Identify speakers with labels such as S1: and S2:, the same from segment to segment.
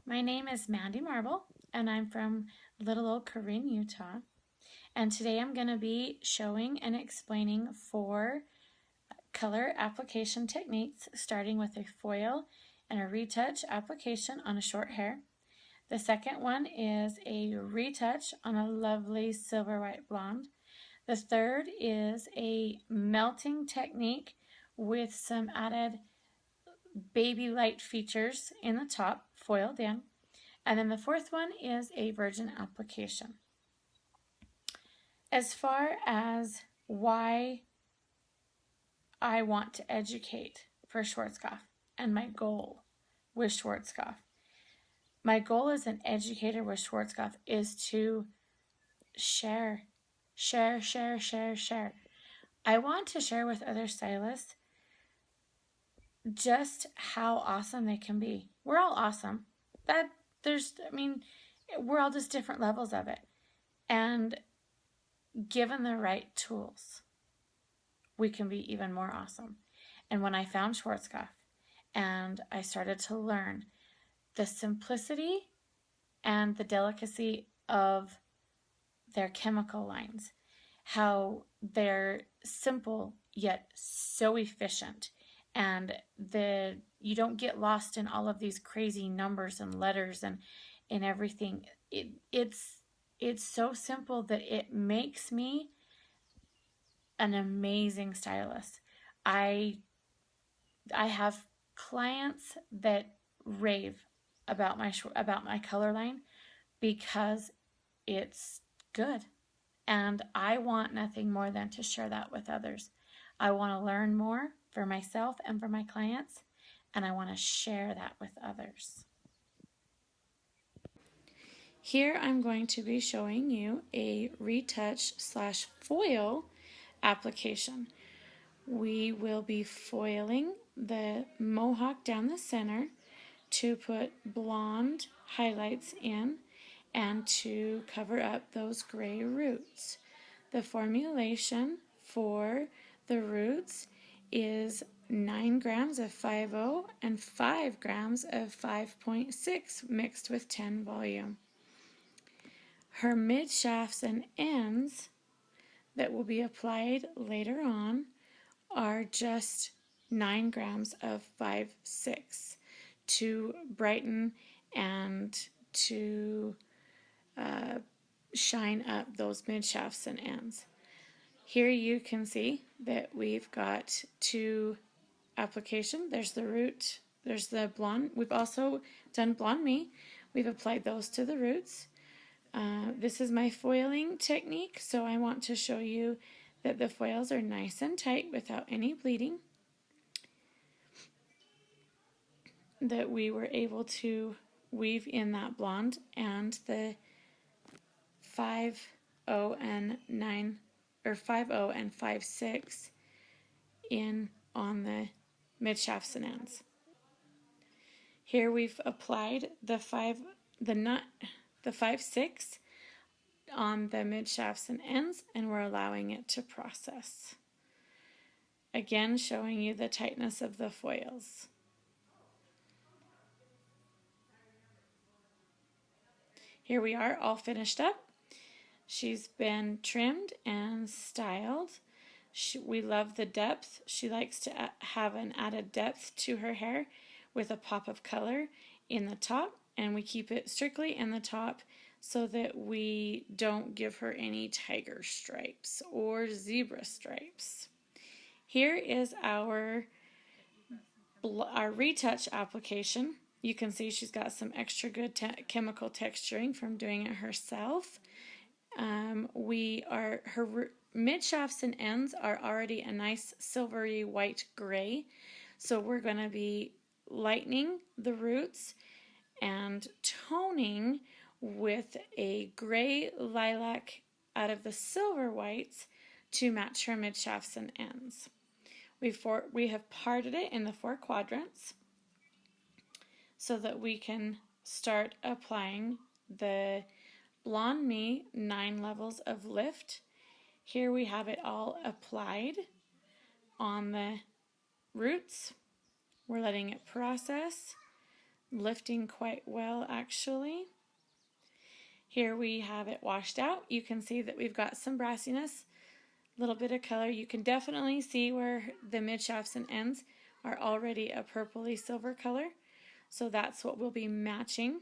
S1: My name is Mandy Marble, and I'm from Little Old Corinne, Utah. And today I'm going to be showing and explaining 4 color application techniques, starting with a foil and a retouch application on a short hair. The second one is a retouch on a lovely silver white blonde. The third is a melting technique with some added baby light features in the top, foiled in. And then the fourth one is a virgin application. As far as why I want to educate for Schwarzkopf and my goal with Schwarzkopf, my goal as an educator with Schwarzkopf is to share. I want to share with other stylists just how awesome they can be. We're all awesome. We're all just different levels of it. And given the right tools, we can be even more awesome. And when I found Schwarzkopf and I started to learn the simplicity and the delicacy of their chemical lines, how they're simple yet so efficient, and you don't get lost in all of these crazy numbers and letters and everything. It's so simple that it makes me an amazing stylist. I have clients that rave about my color line because it's good, and I want nothing more than to share that with others. I want to learn more for myself and for my clients, and I want to share that with others. Here I'm going to be showing you a retouch / foil application. We will be foiling the mohawk down the center to put blonde highlights in and to cover up those gray roots. The formulation for the roots is 9 grams of 5.0 and 5 grams of 5.6 mixed with 10 volume. Her mid shafts and ends that will be applied later on are just 9 grams of 5.6 to brighten and to shine up those mid shafts and ends. Here you can see that we've got 2 applications. There's the root, there's the blonde. We've also done Blonde Me. We've applied those to the roots. This is my foiling technique, so I want to show you that the foils are nice and tight without any bleeding, that we were able to weave in that blonde and the 5.0 and 9 or 5.0 and 5.6 in on the mid shafts and ends. Here we've applied the 5.6 on the mid shafts and ends, and we're allowing it to process. Again, showing you the tightness of the foils. Here we are, all finished up. She's been trimmed and styled. We love the depth. She likes to have an added depth to her hair with a pop of color in the top, and we keep it strictly in the top so that we don't give her any tiger stripes or zebra stripes. Here is our retouch application. You can see she's got some extra good chemical texturing from doing it herself. Her mid shafts and ends are already a nice silvery white gray, so we're going to be lightening the roots and toning with a gray lilac out of the silver whites to match her mid shafts and ends. We have parted it in the 4 quadrants so that we can start applying the Blonde Me 9 levels of lift. Here we have it all applied on the roots. We're letting it process. lifting quite well actually. Here we have it washed out. You can see that we've got some brassiness, a little bit of color. You can definitely see where the mid shafts and ends are already a purpley silver color. So that's what we'll be matching.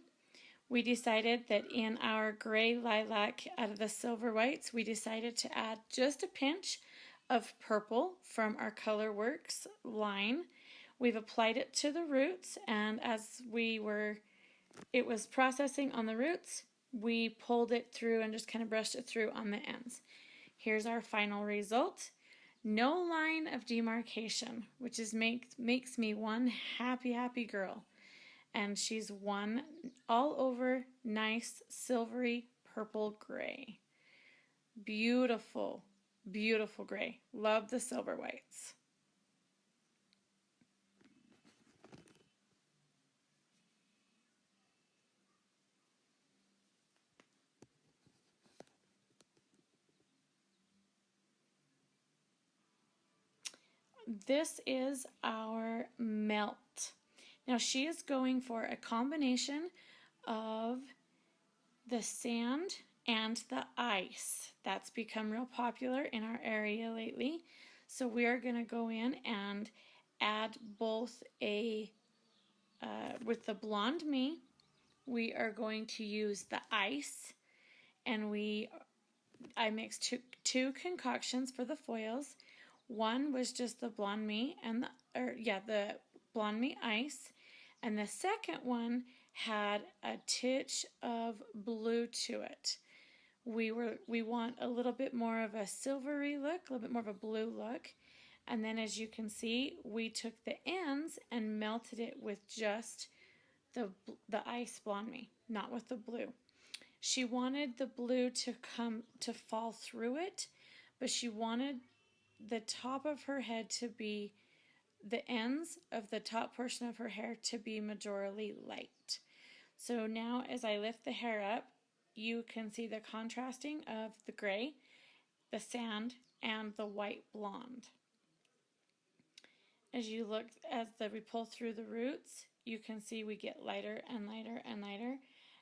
S1: We decided that in our gray lilac out of the silver whites, we decided to add just a pinch of purple from our ColorWorks line. We've applied it to the roots, and as it was processing on the roots, we pulled it through and just kind of brushed it through on the ends. Here's our final result. No line of demarcation, which makes me one happy girl. And she's one all over nice silvery purple gray. Beautiful, beautiful gray. Love the silver whites. This is our melt. Now she is going for a combination of the sand and the ice. That's become real popular in our area lately. So we are going to go in and add both with the Blonde Me, we are going to use the ice, and I mixed two concoctions for the foils. One was just the Blonde Me and the Blonde Me ice, and the second one had a titch of blue to it. We want a little bit more of a silvery look, a little bit more of a blue look. And then as you can see, we took the ends and melted it with just the ice Blonde Me, not with the blue. She wanted the blue to fall through it, but she wanted the top of her head to be, the ends of the top portion of her hair to be majorly light. So now as I lift the hair up, you can see the contrasting of the gray, the sand, and the white blonde. As we pull through the roots, you can see we get lighter and lighter and lighter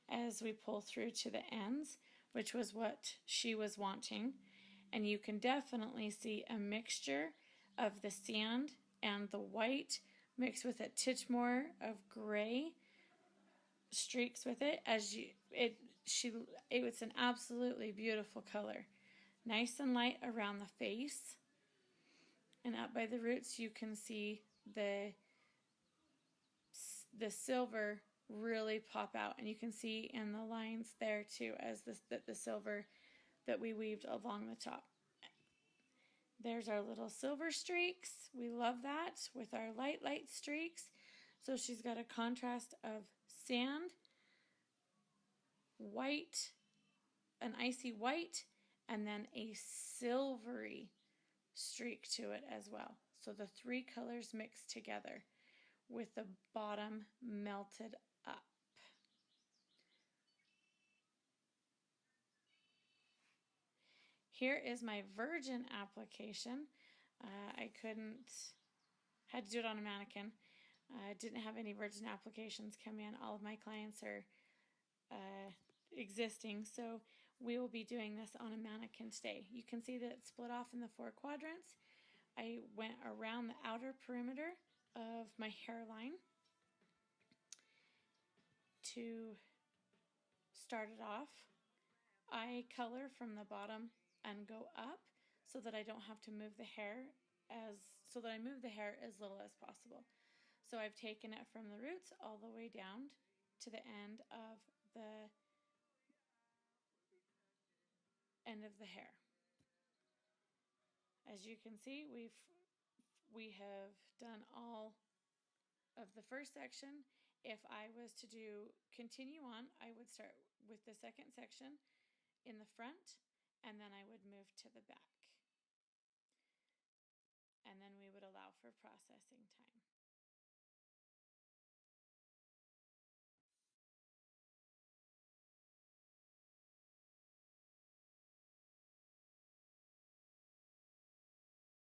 S1: as we pull through to the ends, which was what she was wanting. And you can definitely see a mixture of the sand and the white mixed with a titch more of gray streaks with it. It was an absolutely beautiful color. Nice and light around the face. And up by the roots you can see the silver really pop out, and you can see in the lines there too as the silver that we weaved along the top. There's our little silver streaks. We love that with our light streaks. So she's got a contrast of sand, white, an icy white, and then a silvery streak to it as well. So the three colors mixed together with the bottom melted up. Here is my virgin application. Had to do it on a mannequin. I didn't have any virgin applications come in. All of my clients are existing, so we will be doing this on a mannequin today. You can see that it's split off in the 4 quadrants. I went around the outer perimeter of my hairline to start it off. I color from the bottom and go up so that I don't have to move the hair so that I move the hair as little as possible. So I've taken it from the roots all the way down to the end of the hair. As you can see, we have done all of the first section. If I was to continue on, I would start with the second section in the front, and then I would move to the back. And then we would allow for processing time.